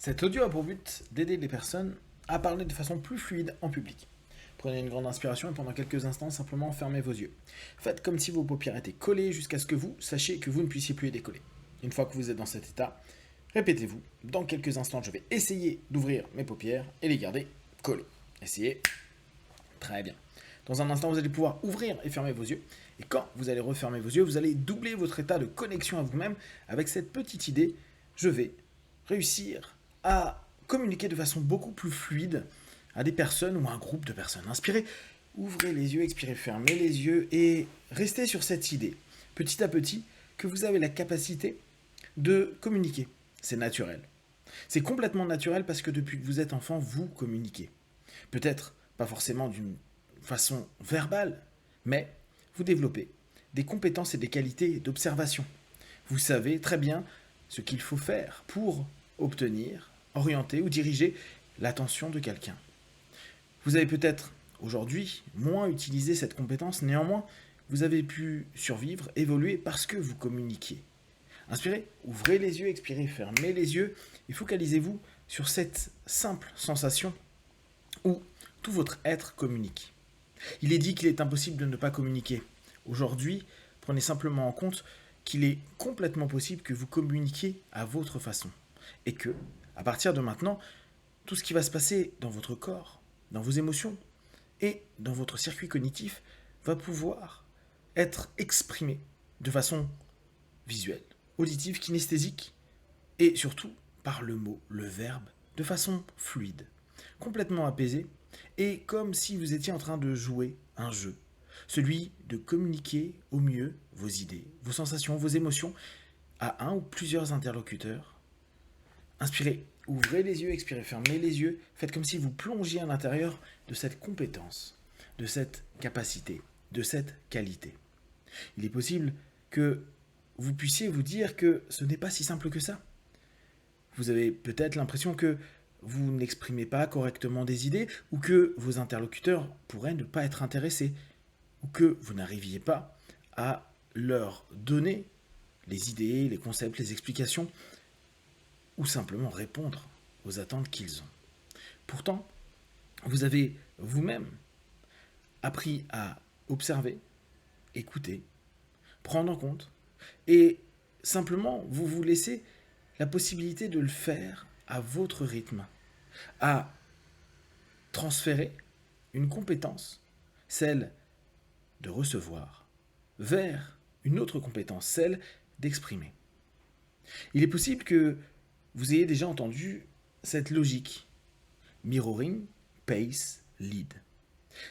Cet audio a pour but d'aider les personnes à parler de façon plus fluide en public. Prenez une grande inspiration et pendant quelques instants, simplement fermez vos yeux. Faites comme si vos paupières étaient collées jusqu'à ce que vous sachiez que vous ne puissiez plus les décoller. Une fois que vous êtes dans cet état, répétez-vous. Dans quelques instants, je vais essayer d'ouvrir mes paupières et les garder collées. Essayez. Très bien. Dans un instant, vous allez pouvoir ouvrir et fermer vos yeux. Et quand vous allez refermer vos yeux, vous allez doubler votre état de connexion à vous-même avec cette petite idée. Je vais réussir à communiquer de façon beaucoup plus fluide à des personnes ou à un groupe de personnes. Inspirez, ouvrez les yeux, expirez, fermez les yeux et restez sur cette idée, petit à petit, que vous avez la capacité de communiquer. C'est naturel. C'est complètement naturel parce que depuis que vous êtes enfant, vous communiquez. Peut-être pas forcément d'une façon verbale, mais vous développez des compétences et des qualités d'observation. Vous savez très bien ce qu'il faut faire pour obtenir, orienter ou diriger l'attention de quelqu'un. Vous avez peut-être aujourd'hui moins utilisé cette compétence, néanmoins, vous avez pu survivre, évoluer parce que vous communiquiez. Inspirez, ouvrez les yeux, expirez, fermez les yeux et focalisez-vous sur cette simple sensation où tout votre être communique. Il est dit qu'il est impossible de ne pas communiquer. Aujourd'hui, prenez simplement en compte qu'il est complètement possible que vous communiquiez à votre façon. Et que, à partir de maintenant, tout ce qui va se passer dans votre corps, dans vos émotions et dans votre circuit cognitif va pouvoir être exprimé de façon visuelle, auditive, kinesthésique et surtout par le mot, le verbe, de façon fluide, complètement apaisée et comme si vous étiez en train de jouer un jeu. Celui de communiquer au mieux vos idées, vos sensations, vos émotions à un ou plusieurs interlocuteurs. Inspirez, ouvrez les yeux, expirez, fermez les yeux. Faites comme si vous plongiez à l'intérieur de cette compétence, de cette capacité, de cette qualité. Il est possible que vous puissiez vous dire que ce n'est pas si simple que ça. Vous avez peut-être l'impression que vous n'exprimez pas correctement des idées ou que vos interlocuteurs pourraient ne pas être intéressés ou que vous n'arriviez pas à leur donner les idées, les concepts, les explications ou simplement répondre aux attentes qu'ils ont. Pourtant, vous avez vous-même appris à observer, écouter, prendre en compte et simplement vous vous laissez la possibilité de le faire à votre rythme, à transférer une compétence, celle de recevoir, vers une autre compétence, celle d'exprimer. Il est possible que vous ayez déjà entendu cette logique mirroring, pace, lead.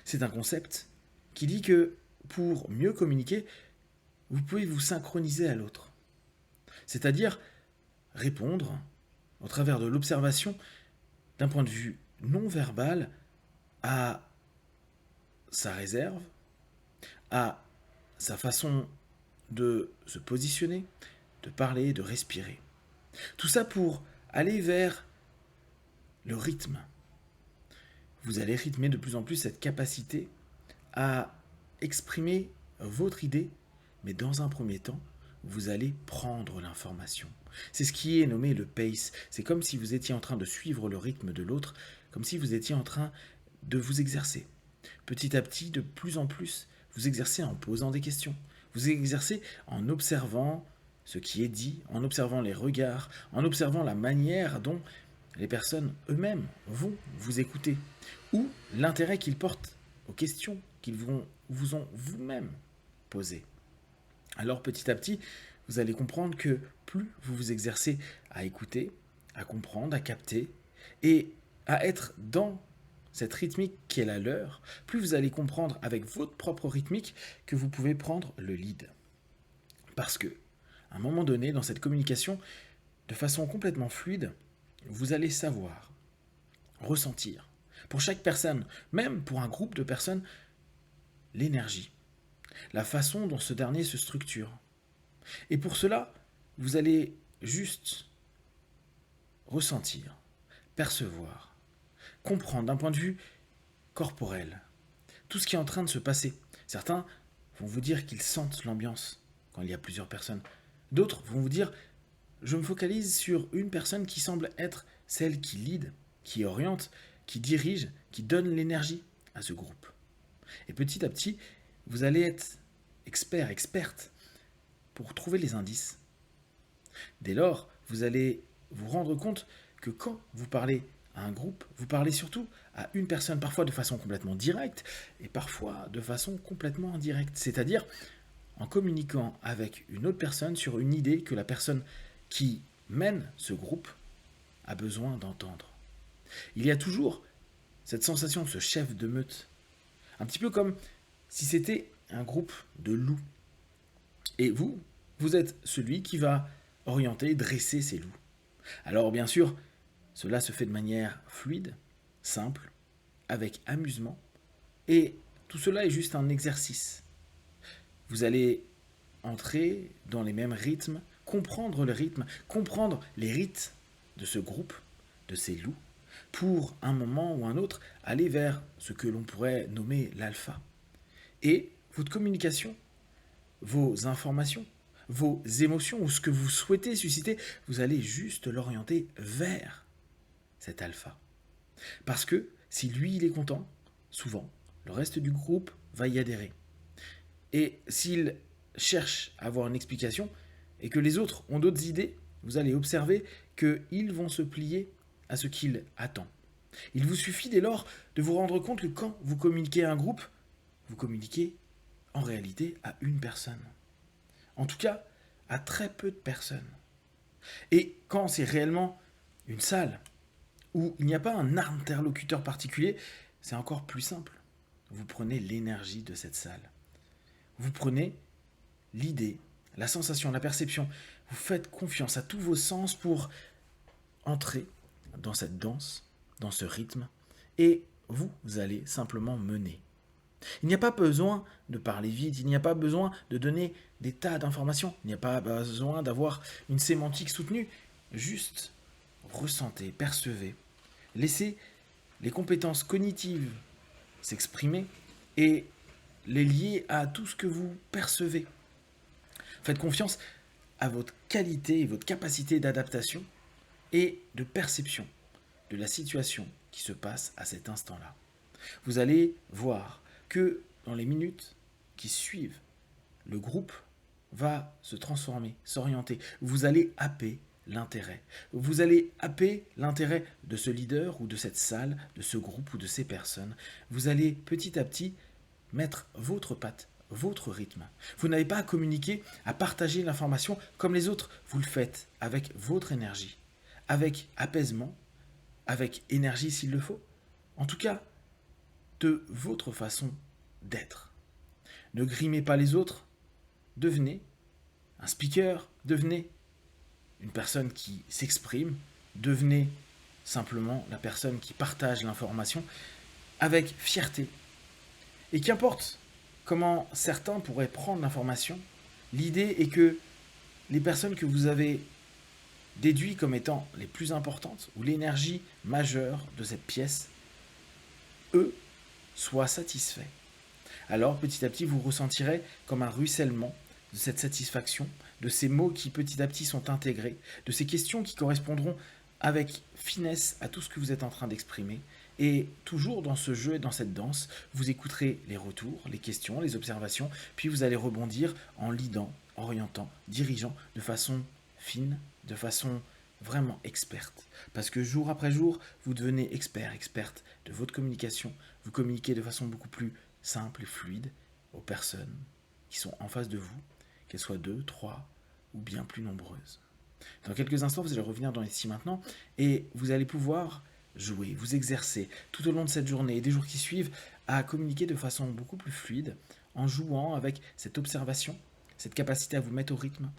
C'est un concept qui dit que pour mieux communiquer, vous pouvez vous synchroniser à l'autre. C'est-à-dire répondre au travers de l'observation d'un point de vue non verbal à sa réserve, à sa façon de se positionner, de parler, de respirer. Tout ça pour aller vers le rythme. Vous allez rythmer de plus en plus cette capacité à exprimer votre idée, mais dans un premier temps, vous allez prendre l'information. C'est ce qui est nommé le pace. C'est comme si vous étiez en train de suivre le rythme de l'autre, comme si vous étiez en train de vous exercer. Petit à petit, de plus en plus, vous exercez en posant des questions. Vous exercez en observant ce qui est dit, en observant les regards, en observant la manière dont les personnes eux-mêmes vont vous écouter, ou l'intérêt qu'ils portent aux questions qu'ils vous ont vous-même posées. Alors petit à petit, vous allez comprendre que plus vous vous exercez à écouter, à comprendre, à capter, et à être dans cette rythmique qui est la leur, plus vous allez comprendre avec votre propre rythmique que vous pouvez prendre le lead. Parce que, à un moment donné, dans cette communication, de façon complètement fluide, vous allez savoir, ressentir, pour chaque personne, même pour un groupe de personnes, l'énergie, la façon dont ce dernier se structure. Et pour cela, vous allez juste ressentir, percevoir, comprendre d'un point de vue corporel tout ce qui est en train de se passer. Certains vont vous dire qu'ils sentent l'ambiance quand il y a plusieurs personnes. D'autres vont vous dire je me focalise sur une personne qui semble être celle qui lead, qui oriente, qui dirige, qui donne l'énergie à ce groupe. Et petit à petit, vous allez être expert, experte pour trouver les indices. Dès lors, vous allez vous rendre compte que quand vous parlez à un groupe, vous parlez surtout à une personne, parfois de façon complètement directe et parfois de façon complètement indirecte. C'est-à-dire en communiquant avec une autre personne sur une idée que la personne qui mène ce groupe a besoin d'entendre. Il y a toujours cette sensation de ce chef de meute, un petit peu comme si c'était un groupe de loups. Et vous, vous êtes celui qui va orienter, dresser ces loups. Alors bien sûr, cela se fait de manière fluide, simple, avec amusement, et tout cela est juste un exercice. Vous allez entrer dans les mêmes rythmes, comprendre le rythme, comprendre les rites de ce groupe, de ces loups, pour un moment ou un autre aller vers ce que l'on pourrait nommer l'alpha. Et votre communication, vos informations, vos émotions ou ce que vous souhaitez susciter, vous allez juste l'orienter vers cet alpha. Parce que si lui il est content, souvent le reste du groupe va y adhérer. Et s'il cherche à avoir une explication et que les autres ont d'autres idées, vous allez observer qu'ils vont se plier à ce qu'il attend. Il vous suffit dès lors de vous rendre compte que quand vous communiquez à un groupe, vous communiquez en réalité à une personne. En tout cas, à très peu de personnes. Et quand c'est réellement une salle où il n'y a pas un interlocuteur particulier, c'est encore plus simple. Vous prenez l'énergie de cette salle. Vous prenez l'idée, la sensation, la perception. Vous faites confiance à tous vos sens pour entrer dans cette danse, dans ce rythme, et vous allez simplement mener. Il n'y a pas besoin de parler vite, il n'y a pas besoin de donner des tas d'informations, il n'y a pas besoin d'avoir une sémantique soutenue. Juste ressentez, percevez, laissez les compétences cognitives s'exprimer et les lier à tout ce que vous percevez. Faites confiance à votre qualité et votre capacité d'adaptation et de perception de la situation qui se passe à cet instant-là. Vous allez voir que dans les minutes qui suivent, le groupe va se transformer, s'orienter. Vous allez happer l'intérêt. Vous allez happer l'intérêt de ce leader ou de cette salle, de ce groupe ou de ces personnes. Vous allez petit à petit mettre votre patte, votre rythme. Vous n'avez pas à communiquer, à partager l'information comme les autres. Vous le faites avec votre énergie, avec apaisement, avec énergie s'il le faut. En tout cas, de votre façon d'être. Ne grimez pas les autres, devenez un speaker, devenez une personne qui s'exprime, devenez simplement la personne qui partage l'information avec fierté. Et qu'importe comment certains pourraient prendre l'information, l'idée est que les personnes que vous avez déduites comme étant les plus importantes ou l'énergie majeure de cette pièce, eux, soient satisfaits. Alors petit à petit vous ressentirez comme un ruissellement de cette satisfaction, de ces mots qui petit à petit sont intégrés, de ces questions qui correspondront avec finesse à tout ce que vous êtes en train d'exprimer. Et toujours dans ce jeu et dans cette danse, vous écouterez les retours, les questions, les observations, puis vous allez rebondir en leadant, orientant, dirigeant de façon fine, de façon vraiment experte. Parce que jour après jour, vous devenez expert, experte de votre communication. Vous communiquez de façon beaucoup plus simple et fluide aux personnes qui sont en face de vous, qu'elles soient 2, 3 ou bien plus nombreuses. Dans quelques instants, vous allez revenir dans Ici Maintenant et vous allez pouvoir jouer, vous exercer tout au long de cette journée et des jours qui suivent à communiquer de façon beaucoup plus fluide en jouant avec cette observation, cette capacité à vous mettre au rythme,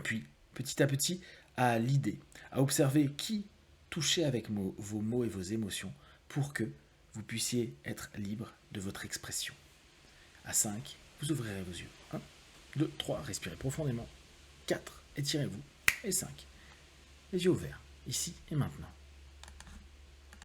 puis petit à petit à l'idée, à observer qui touchez avec vos mots et vos émotions pour que vous puissiez être libre de votre expression. À 5, vous ouvrirez vos yeux. 1, 2, 3, respirez profondément. 4, étirez-vous. Et 5, les yeux ouverts, ici et maintenant.